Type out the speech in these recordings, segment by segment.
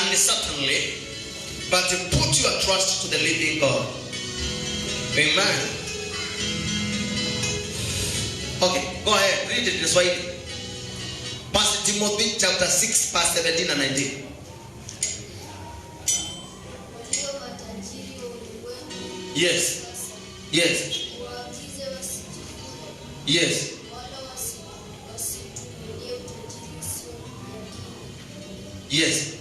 uncertainly, but put your trust to the living God. Amen. Okay, go ahead, read it in Swahili. 1 Timothy chapter 6 verse 17 and 19. Yes. Yes. Yes. Yes.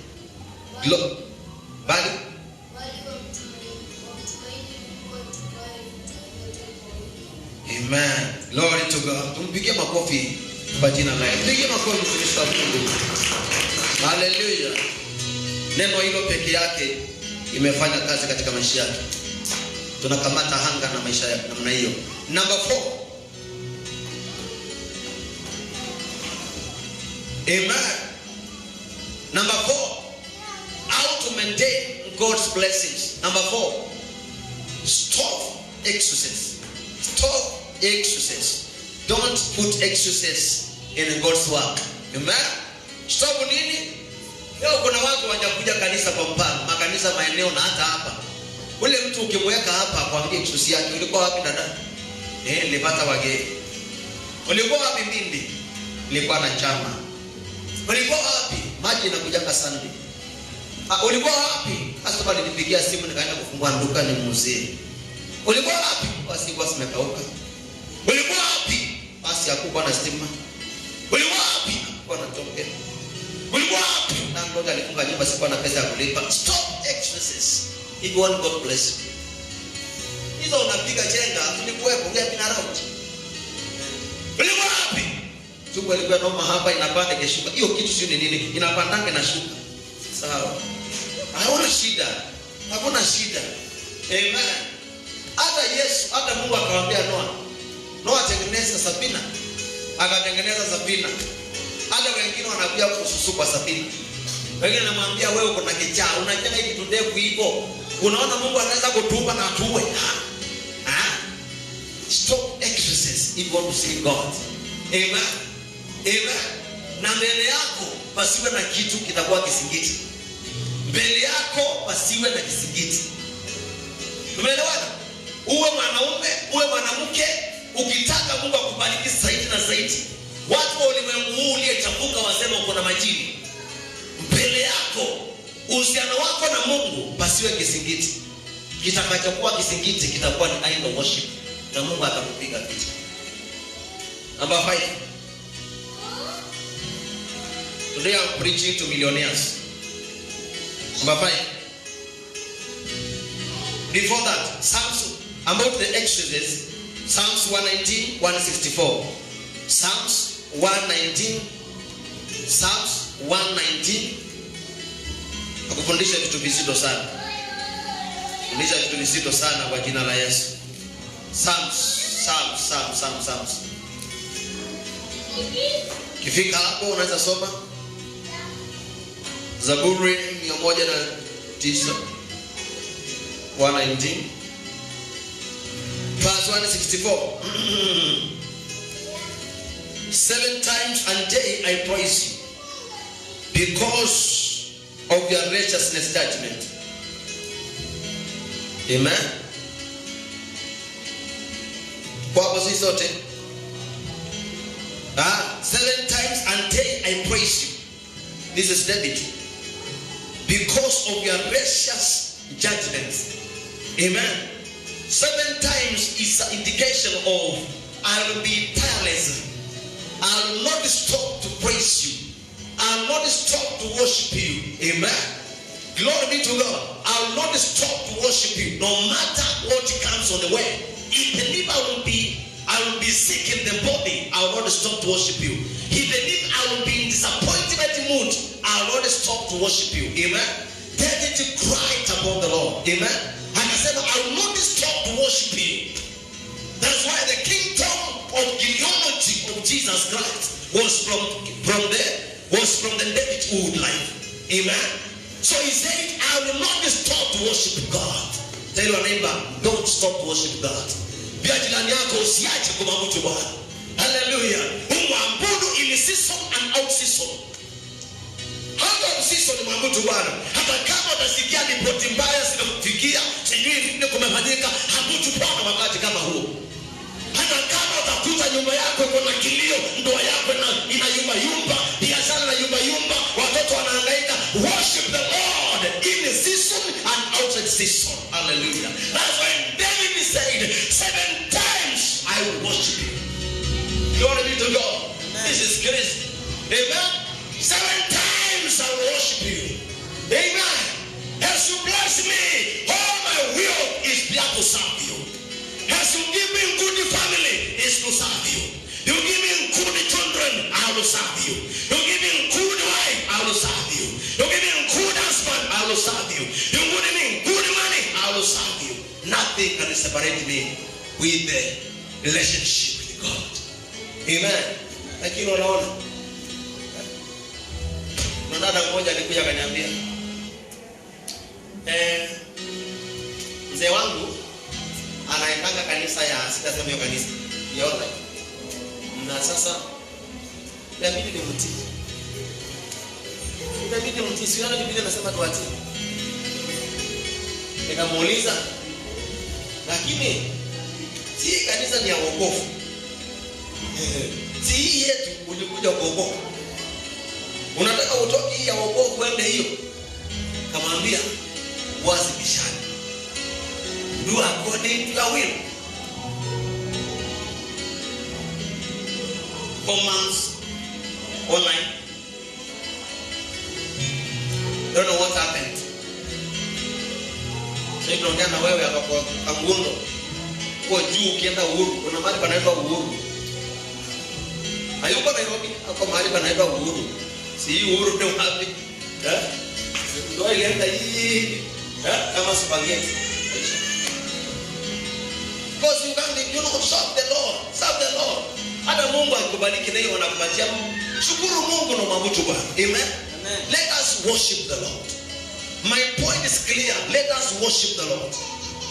Bali. Amen. Glory to God. Tumpigie makofi kwa jina la Yesu. Tumpigie makofi kwa Mungu. Hallelujah. Neno hilo peke yake imefanya kazi katika maisha yake. Tunakamata hanga na maisha yake namna hiyo. Number 4. Amen. Number 4. How to maintain God's blessings. Number 4. Stop excuses. Stop excuses. Don't put excuses in God's work. Amen. Stop nini? Leo kuna watu wanakuja kanisa kwa mfano, makanisa maeneo na hata hapa. Ule mtu ukimweka hapa akwambie excuse yake, ulikuwa wapi dada? Nilipata wageni. Ulikuwa wapi Mbindi? Nilikuwa na chama. Ulikuwa wapi? Maji inakuja Sunday. Ulikuwa wapi? Hasa bali nilipigia simu nikaenda kufungua duka ni mzee. Ulikuwa wapi? Basi kwa simekauka. Ulikuwa wapi? Basi hakuwa na stima. Ulikuwa wapi? Kwa na toke. Ulikuwa wapi? Na mmoja alifunga nyumba sikuwa na pesa ya kulipa. Stop excuses. If you want God bless you. Hizo unapiga chenga, tulikuwepo ngea bina route. Ulikuwa wapi? Chungu ilikuwa noma hapa inapanda keshuka. Hiyo kitu sio nini? Inapandanga na shuka. Sawa. Hauna shida. Hakuna shida. Amen. Hata Yesu, hata Mungu akamwambia Noa tengeneza safina. Akatengeneza safina. Hata wengine wanakuja kususu kwa safina. Wengine anamwambia wewe uko na kichaa, unajenga hiki tundevu hivyo. Unaona Mungu anaweza kutupa na atuwe. Stop excuses if you want to see God. Amen. Amen. Na mbele yako pasiwe na kitu kitakuwa kisingiti. Mbele yako pasiwe na kisingiti. Umeelewana? Uwe mwanaume, uwe mwanamke, ukitaka Mungu akubariki zaidi na zaidi. Watu wa ulimwengu huu uliyechambuka wasema uko na majini. Mbele yako uhusiano wako na Mungu pasiwe kisingiti. Kitakachokuwa kisingiti kitakuwa ni idol worship na Mungu atakupiga vita. Number 5. Today I'm preaching to millionaires. Number 5. Before that, Psalms about the excuses. Psalms 119, 164. Psalms 119. Psalms 119. Akufundisha vitu vizito sana. Fundisha vitu vizito sana kwa jina la Yesu. Psalms. Kifika hapo unaweza soma Zaburi 109 119 verse 164. 7 times a day I praise you because of your righteousness judgment. Amen. Kwa hapo sisi sote 7 times a day I praise you. This is David. Because of your righteous judgments. Amen. 7 times is an indication of I will be tireless. I will not stop to praise you. I will not stop to worship you. Amen. Glory be to God. I will not stop to worship you no matter what comes on the way. Even if I will be sick in the body, I will not stop to worship you. Even if I will be in disappointment mood, I will not stop to worship you. Amen. David cried upon the Lord. Amen. And I said, I will not stop to worship you. That's why the kingdom of genealogy of Jesus Christ was from the Davidhood life. Amen. So he said, I will not stop to worship God. Tell your neighbor, don't stop to worship God. Bia jirani yako usiache kumwabudu Bwana. Hallelujah. Umwabudu in season and out season. out of season mwabudu Bwana. Hata kama utasikia ripoti mbaya zinakufikia, sijui nini kumefanyika, abudu Bwana wakati kama huo. Hata kama utakuta nyumba yako iko na kilio, ndoa yako inayumba yumba, biashara na yumba yumba, watoto wanahangaika, worship the Lord in the season and outside season. Hallelujah. That's why David said, 7 times I will worship you. Glory be to God. This is grace. Amen. 7 times I will worship you. Amen. As you bless me, all my will is there to serve you. As you give me good family, is to serve you. You give me good children, I will serve you. You give me good wife, I will serve you. You give me good husband, I will serve you. You give me good money, I will serve you. Nothing can separate me with the relationship with God. Amen. Lakini unaona, dada mmoja alikuja akaniambia, mzee wangu anaendanga kanisa ya sitasema hiyo kanisa ya online. Na sasa inabidi nimtii. Siona Biblia inasema tuatii. Nikamuuliza, lakini si kanisa ni ya wokovu. Si hii yetu ulikuja kuokoka. Unataka utoke hii ya wokovu kwenda hiyo? Kamwambia, wazi bishani. Do according to your will. 4 months online. Don't know what happened. Sasa tunaongea na wewe hapa kwa Kangundo. Kwa juu ukienda Uhuru, kuna mahali panaitwa Uhuru. Hayuko Nairobi, hapo mahali panaitwa Uhuru. Si Uhuru ndio wapi? Ndio ilienda hii. Kama spaghetti. Because you can't, serve the Lord. Serve the Lord. Hata Mungu akubariki na hiyo anakupatia. Shukuru Mungu na mwabudu Bwana. Amen. Let us worship the Lord. My point is clear. Let us worship the Lord.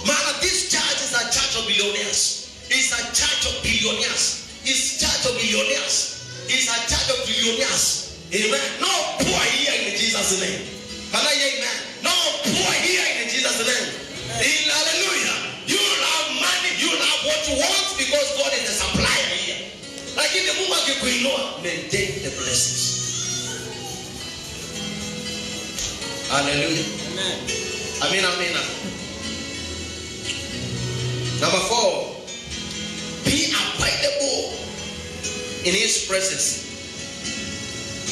Man, this church is a church of billionaires. It's a church of billionaires. It's a church of billionaires. It's a church of billionaires. Amen. No poor here in Jesus' name. Can I hear amen? No poor here in Jesus' name. Hallelujah. You have money, you have what you want because God is the supplier here. Lakini Mungu akikuinua, maintain the blessings. Hallelujah. Amen. Amina, amina. Number 4, be available in His presence.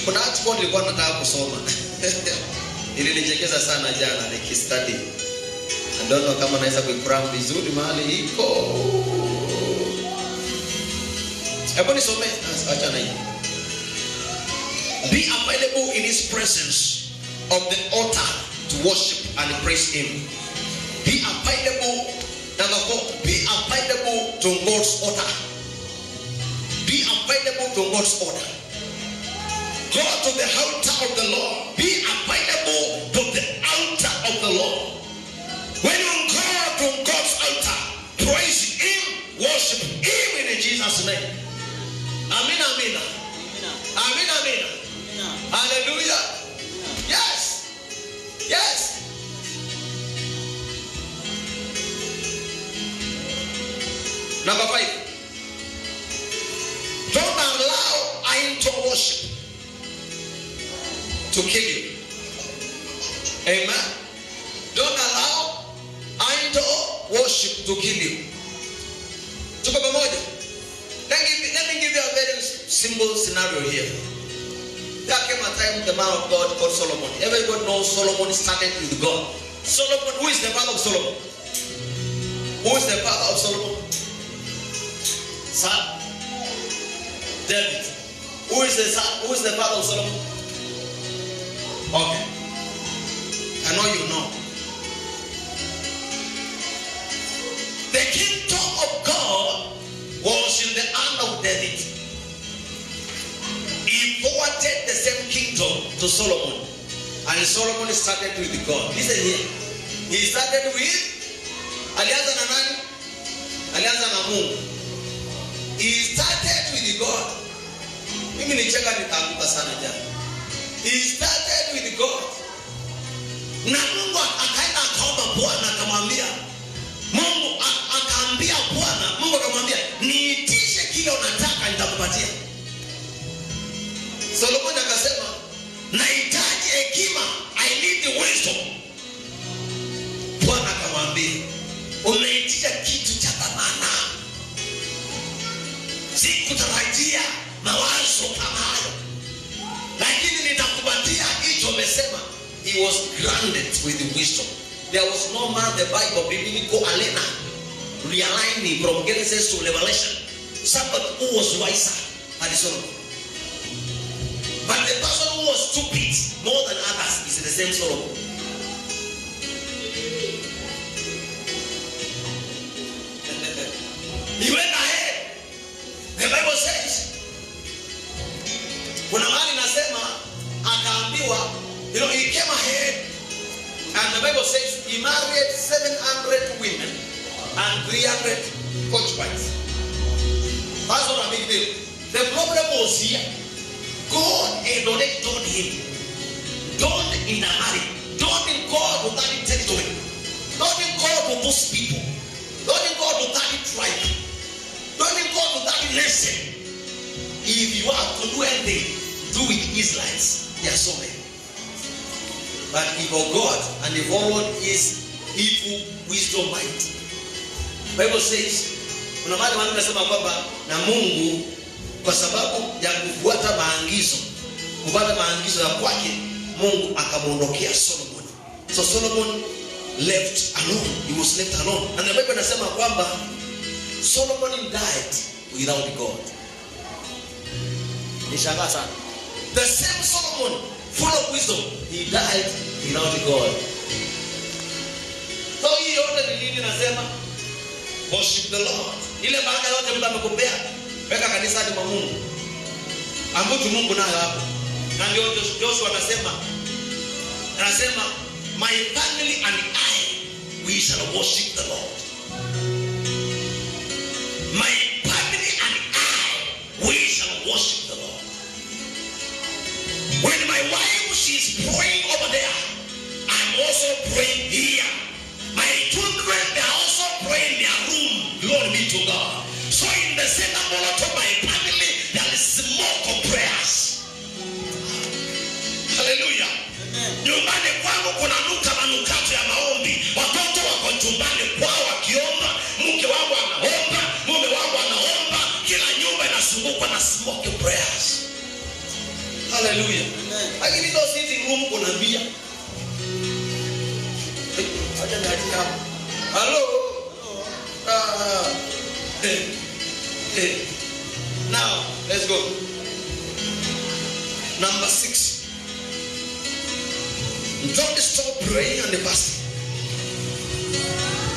Kuna article nilikuwa nataka kusoma. Ilinichekesha sana jana nikistudy. I don't know kama naweza kuifahamu vizuri mahali iko. Hebu nisome acha na hii. Be available in His presence of the altar to worship and praise Him. Be available. Number 4, be available to God's altar. Be available to God's altar. Go to the altar of the Lord. Be available to the altar of the Lord. When you go to God's altar, praise Him, worship Him in Jesus' name. Amen, amen. Amen, amen. Hallelujah. Yes. Yes. Number 5. Don't allow idol worship to kill you. Amen. Don't allow idol worship to kill you. Tuko pamoja? Let me give you a very simple scenario here. There came a time the man of God called Solomon. Everybody knows Solomon started with God. Solomon, who is the father of Solomon? Who is the father of Solomon? Son? David. Who is the son? Who is the father of Solomon? Okay. I know you know. The kingdom of God was in the hand of David. He forwarded the same kingdom to Solomon. And Solomon started with God. Listen here. He started with alianza na nani? Alianza na Mungu. He started with God. Mimi nicheka nikaanguka sana jana. He started with God. Na Mungu akaenda akaomba Bwana, akamwambia Mungu akaambia Bwana, Mungu akamwambia niitishe kile unataka nitakupatia. Solomon akasema nahitaji hekima, I need the wisdom. Bwana akamwambia umeitisha kitu cha thamani. Sikutarajia mawazo kama hayo, lakini nitakupatia hicho umesema. He was granted with wisdom. There was no man in the Bible, biblical arena, realigning from Genesis to Revelation, somebody who was wiser than Solomon. But the person who was stupid more than others is the same Solomon. He went ahead. The Bible says, kuna mahali nasema akaambiwa, he came ahead, and the Bible says he married 700 women and 300 concubines. That's not a big deal. The problem was here. God had already told him, don't intermarry, don't go to that territory, don't go to those people, don't go to that tribe, don't go to that nation. If you have to do anything, do with Israelites. There are so many. But he forgot and he followed his evil wisdom mind. Bible says, kuna mahali watu wanasema kwamba na Mungu kwa sababu ya kufuata maagizo ya kwake, Mungu akamuondokea Solomon. So Solomon left alone. He was left alone. And the Bible inasema kwamba Solomon died without God. Nishangaa sana. The same Solomon, full of wisdom, he died without God. So hii yote ni nini nasema? Worship the Lord. Ile baraka yote Mungu amekupea, weka kanisani mwa Mungu. Ambutu Mungu nayo hapo. Na ndio Joshua anasema my family and I, we shall worship the Lord. My family and I, we shall worship the Lord. When my wife, she's praying over there, I'm also praying here. My children, they're also praying in their room. Glory be to God. So in the center of my family, there is more of prayers. Hallelujah. Nyumbani kwangu kuna nuka manukato ya maombi. Watoto wako chumbani kwao wakiomba, mke wangu anaomba, mume wangu anaomba, kila nyumba inazungukwa na smoke prayers. Hallelujah. Lakini ndio sisi room kuna bia. Acha ndani hapo. Hello. Now, let's go. Number 6. Don't stop praying and fasting.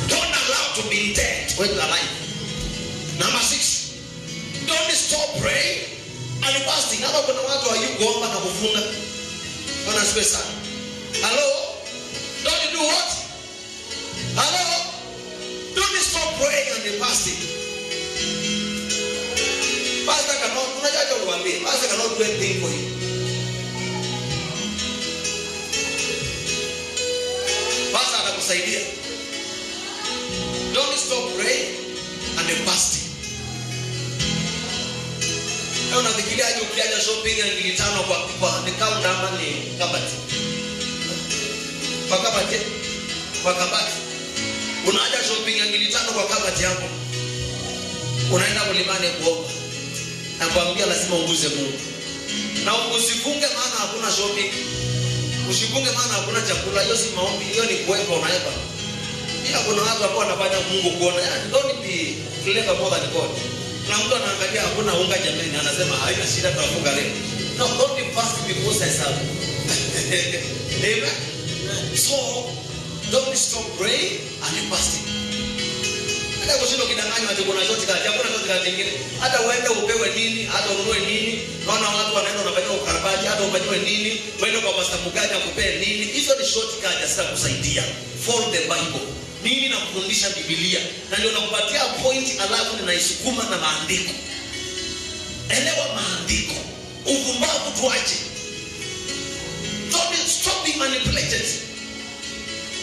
Don't allow to be dead when you are alive. Number 6. Don't stop praying and fasting. Hapa kuna watu hayukuomba na kufunga. Wana spesa. Hello? Don't you do what? Hello? Don't stop praying and fasting. Pastor cannot, unajaja uwambie, Pastor cannot do anything for you. Pastor atakusaidia. Don't stop praying and fasting. Leo nafikiria aje ukiaja shopping ya 500 kwa account ama ni kabati. Kwa kabati. Unaja shopping ya 500 kwa kabati yako. Unaenda mlimani kuomba. Nakwambia lazima unguze Mungu. Na usifunge maana hakuna shopping. Usifunge maana hakuna chakula. Hiyo si maombi, hiyo ni kuweka unaweka. Ila kuna watu ambao wanafanya Mungu kuona. Don't be clever more than God. Na mtu anaangalia hakuna unga jamani, anasema haina shida tutafunga leo. No, don't be fasting because I serve. Amen. So don't stop praying and fasting. Hata kushinda kidanganywa ati kuna zote kati, hakuna zote kati nyingine. Hata uende upewe nini, hata ununue nini, naona watu wanaenda wanafanya ukarabati, hata upatiwe nini, uende kwa pastor mgani akupee nini. Hizo ni shortcut sasa kusaidia. Follow the Bible. Mimi nakufundisha Biblia na ndio nakupatia point, alafu ninaisukuma na maandiko. Elewa maandiko. Uvumbavu tuache. manipulated.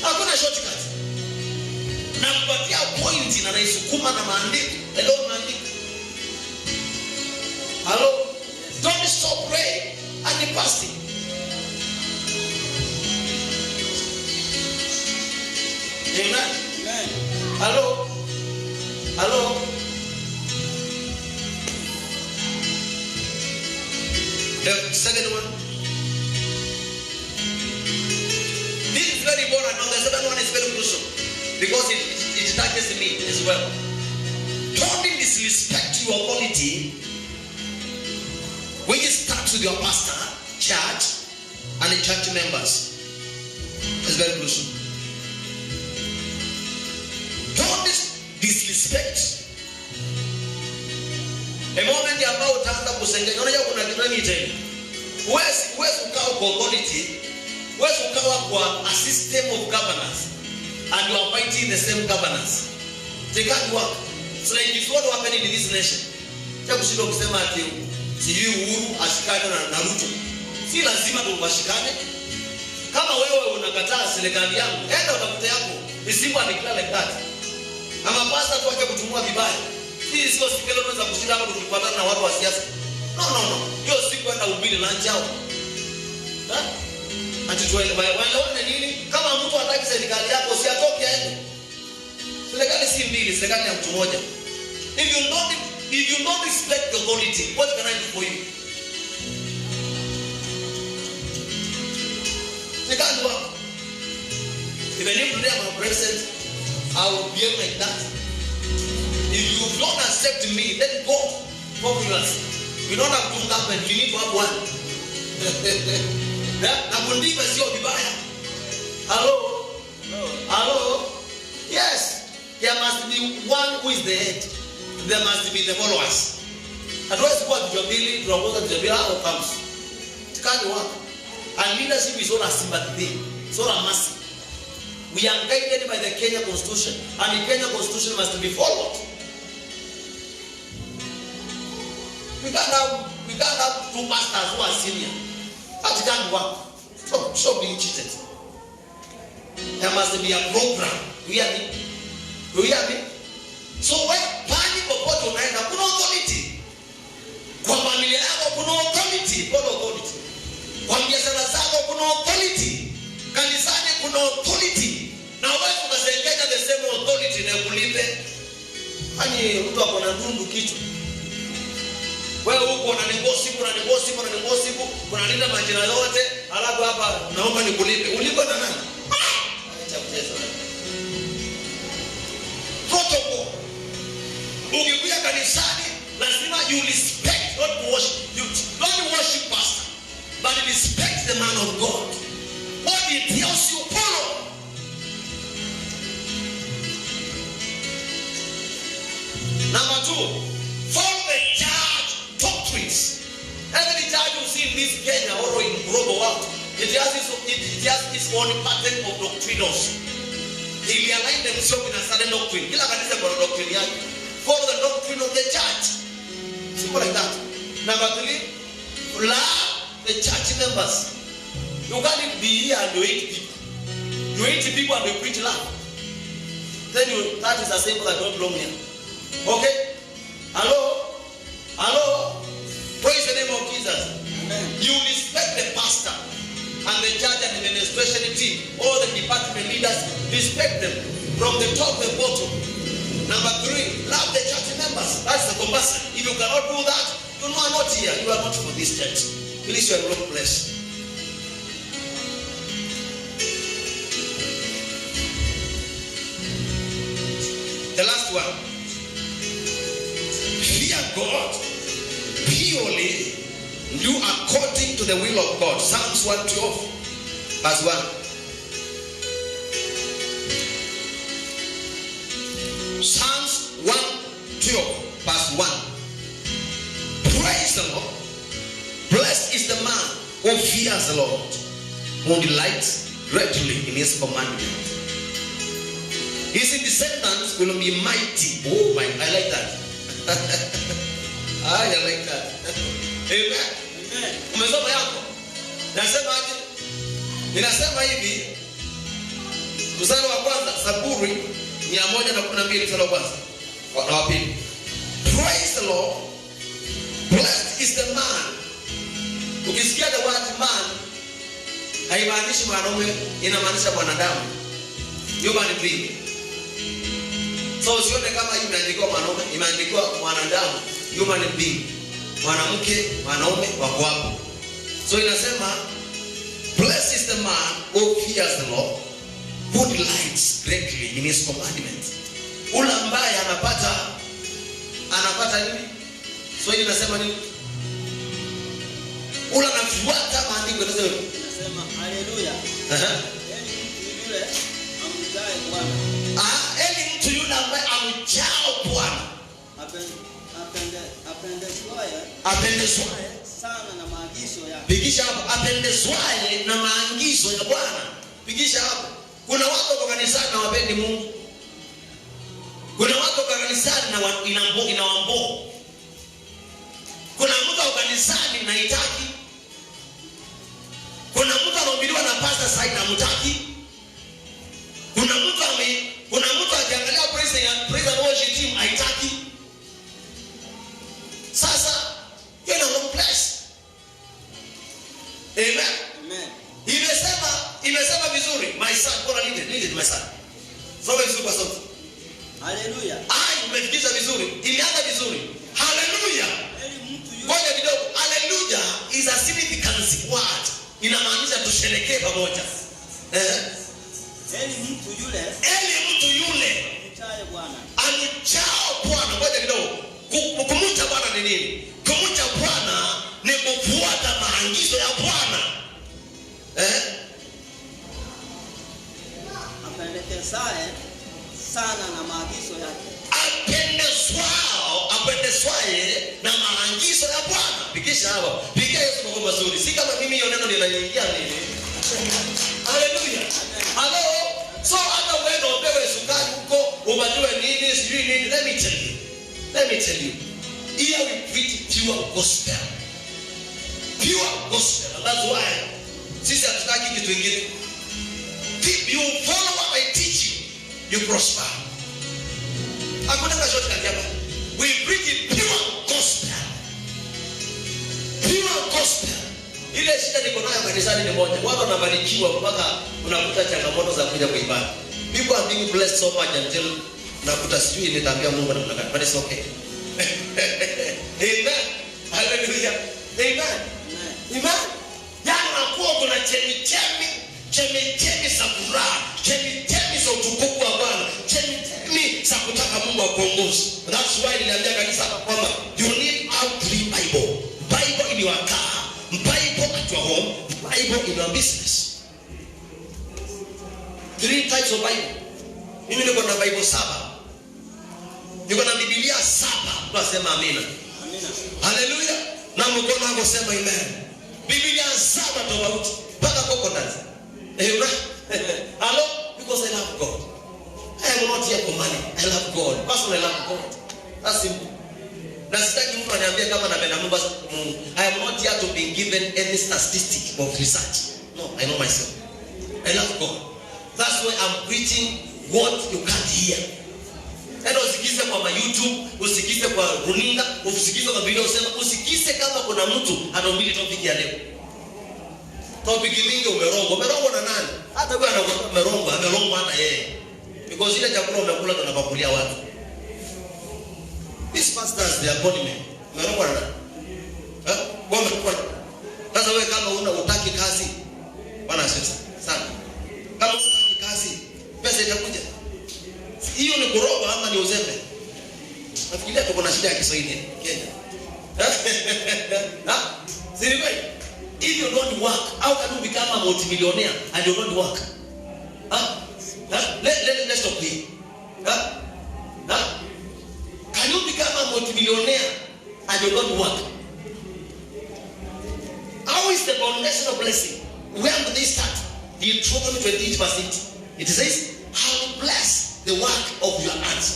Hakuna shortcut. Na kupatia point na naisukuma na maandiko. Hello maandiko. Hello. Don't stop praying and fasting. Amen. Amen. Hello. Hello. The second one. This is very important. Now the second one is very crucial because it touches me as well. Don't disrespect your authority, which starts with your pastor, church, and the church members. It's very crucial. Don't disrespect. A moment ambao utaanza kusengenya, unajua kuna kitu gani tena? Huwezi ukawa kwa authority, huwezi ukawa kwa a system of governance and you are fighting the same governance. They can't work. So like if what happened in this nation, cha kushinda kusema ati sijui Uhuru ashikane na Ruto. Si lazima tuwashikane. Kama wewe unakataa serikali yangu, enda utafute yako. Isimba declare like that. Ama pasta tuache kutumua vibaya. Hii sio sikelo tunaweza kushinda hapo tukipatana na watu wa siasa. No. Hiyo si kwenda ubili lunch out. Ati tuelewane nini? Kama mtu hataki serikali yako usiatoke aende. Serikali si mbili, serikali ni mtu mmoja. If you don't respect the authority, what can I do for you? They can't work. Even if today I'm a president, I will behave like that. If you don't accept me, then go. Populars. You don't have two government, you need to have one. Na kundiva sio vibaya. Hello? Yes. There must be one who is the head. There must be the followers. Otherwise, what you really propose to be out comes. It can't work. And leadership is not a sympathy. It's not a mercy. We are guided by the Kenya Constitution, and the Kenya Constitution must be followed. We can't have two pastors who are senior. That can't work. Stop being cheated. There must be a program. You hear me? So when pani popote unaenda kuna authority. Kwa familia yako kuna authority, kuna authority. Kwa biashara zako kuna authority. Kanisani kuna authority. Na wewe unasengenya the same authority na kulipe. Hani mtu ako na ndundu kichwa. Wewe huko na negosi, unalinda majina yote, alafu hapa naomba nikulipe. Ulipo na nani? Acha mchezo. Protocol. Ukikuja kanisani lazima you respect, not worship. You don't worship pastor, but respect the man of God. What he tells you, follow. Number 2, follow the church doctrines. Every church you see in this Kenya or in global world, it has its own pattern of doctrinals. They align themselves in a certain doctrine. Kila kanisa kuna doctrine yake. Follow the doctrine of the church. Simple like that. Number 3, love the church members. You can't be here and you hate people. You hate people and you preach love. Then that is a symbol that don't belong here. Okay? Hello? Praise the name of Jesus. Amen. You respect the pastor and the church and the administration team, all the department leaders, respect them from the top to the bottom. Number 3, love the church members. That's the compulsion. If you cannot do that, you are not here. You are not for this church. Please, you are not blessed. The last one. Fear God purely, do according to the will of God. Psalms 112, verse 1. Psalms 112, verse 1. Praise the Lord. Blessed is the man who fears the Lord, who delights greatly in his commandment. His descendants will be mighty. Oh my, I like that. I like that. Amen. Umesoma yako. Nasema aje? Inasema hivi, mstari wa kwanza, Zaburi 112 mstari wa kwanza na wa pili. Praise the Lord. Blessed is the man. Ukisikia the word man, haimaanishi mwanaume, inamaanisha mwanadamu. Human being. So usione kama hii imeandikwa mwanaume, imeandikwa mwanadamu, human being. Mwanamke, mwanaume wako hapo. So inasema, blessed is the man who fears the Lord, who delights greatly in his commandments. Ule ambaye anapata nini? So hili nasema nini? Ule anafuata maandiko, nasema haleluya. Yule amjaye Bwana. Eli mtu yule ambaye amjao Bwana. Apendezwaye sana na maagizo yake. Pigisha hapo, apendezwaye na maagizo ya Bwana. Pigisha hapo. Kuna watu kwa kanisani na wapendi Mungu. Kuna watu kwa kanisani na inawambo. Kuna mtu kwa kanisani na itaki. Kuna mtu anahubiriwa na pastor side na mtaki. Kuna mtu akiangalia praise and worship team haitaki. Sasa you're in a wrong place. Amen. Amen. Imesema vizuri, my son, bora lead it my son. Soma vizuri kwa sauti. Haleluya. Umefikisha vizuri. Imeanza vizuri. Haleluya. Ngoja kidogo. Haleluya is a significant word. Inamaanisha tusherekee pamoja. Eli mtu yule amchaye Bwana. Ngoja kidogo. Kumcha Bwana ni nini? Kumcha Bwana ni kufuata maagizo ya Bwana. Apendezaye sana na maagizo yake. Apendezwaye na maagizo ya Bwana. Pikisha hapo. Pigia Yesu kwa mazuri. Si kama mimi hiyo neno linaingia nini? Haleluya. Hello. So hata wewe upewe sukari huko, ubajue nini, sijui nini. Let me tell you. Here we preach pure gospel. Pure gospel. That's why sisi hatutaki kitu kingine. If you follow what I teach you prosper. Hakuna kashoto kati hapa. We preach pure gospel. Pure gospel. Ile shida niko nayo kanisani ni moja. Watu wanabarikiwa mpaka unakuta changamoto za kuja kuibada. People are being blessed so much until nakuta sijui nitaambia Mungu namna gani. But it's okay. Amen. Hallelujah. Amen. Amen. Yaani unakuwa kuna chemichemi za furaha, chemichemi za utukufu wa Bwana, chemichemi za kutaka Mungu akuongoze. That's why niliambia kanisa kwamba you need all three Bible. Bible in your car, Bible at your home, Bible in your business. 3 types of Bible. Mimi niko na Bible 7. Niko na Biblia 7. Tunasema amina. Amina. Hallelujah. Na mkono wako sema amen. Biblia 7 tofauti mpaka coconut. Amen. Hello? Because I love God. I am not here for money. I love God. Personally, I love God. That's simple. Na sitaki mtu aniambie kama napenda Mungu. I am not here to be given any statistic of research. No, I know myself. I love God. That's why I'm preaching what you can't hear. Enda usikize kwa YouTube, usikize kwa runinga, usikize kwa video, usikize kama kuna mtu anahubiri topic ya leo. Topic mingi umerongwa na nani? Hata wewe anakuwa amerongwa hata yeye. Because ile chakula unakula tunapakulia watu. These pastors they are calling me. Umerongwa na nani? Sasa wewe kama unataka kazi, bwana sana. Kama unataka kazi, pesa itakuja. Hiyo ni kuroga ama ni uzembe? Nafikiria tuko na shida ya Kiswahili Kenya. Seriously? If you don't work, how can you become a multimillionaire and you don't work? Let's stop here. Can you become a multimillionaire and you don't work? How is the foundation of blessing? Where do they start? Deuteronomy 28:8. It says, "I will bless the work of your hands."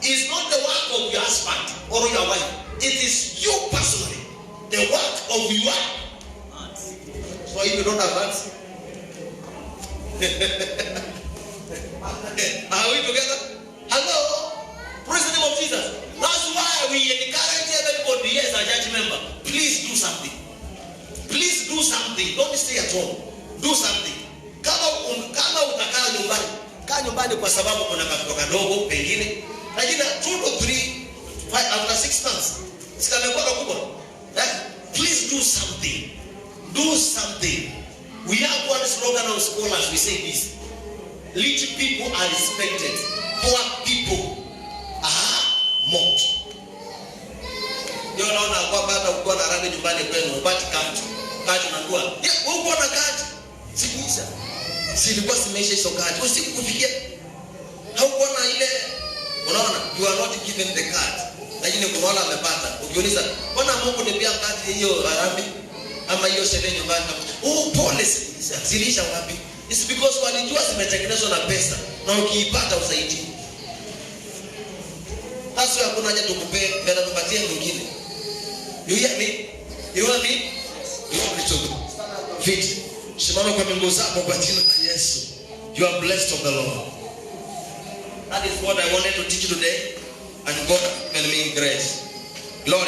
It's not the work of your husband or your wife. It is you personally. The work of your hands. So if you don't have hands, Are we together? Hello? Praise the name of Jesus. That's why we encourage everybody here as a church member. Please do something. Please do something. Don't stay at home. Do something. Kama utakaa nyumbani, kaa nyumbani kwa sababu kuna katoto kadogo pengine. Lakini 2 to 3 after 6 months, sikamekuwa kubwa. Please do something. Do something. We have one slogan on scholars. We say this: rich people are respected, poor people are mocked. Ndio naona kwamba hata ukiwa na radi nyumbani kwenu upati kati unakuwa uko na kati sikuisha, silikuwa simeisha hizo kati usikufikia, haukuwa na ile, unaona you are not given the card, lakini kuna wale amepata. Ukiuliza mbona Mungu niambia kati hiyo harambee ama hiyo sherehe nyumbani, pole zilisha wapi? It's because walijua zimetengenezwa na pesa, na ukiipata usaidie. Hasa hakuna haja tukupe mbele tupatie mwingine. You hear me? You hear me? You want me to fit? Simama kwa miguu zako kwa jina la Yesu. You are blessed of the Lord. That is what I wanted to teach you today, and God will make grace. Lord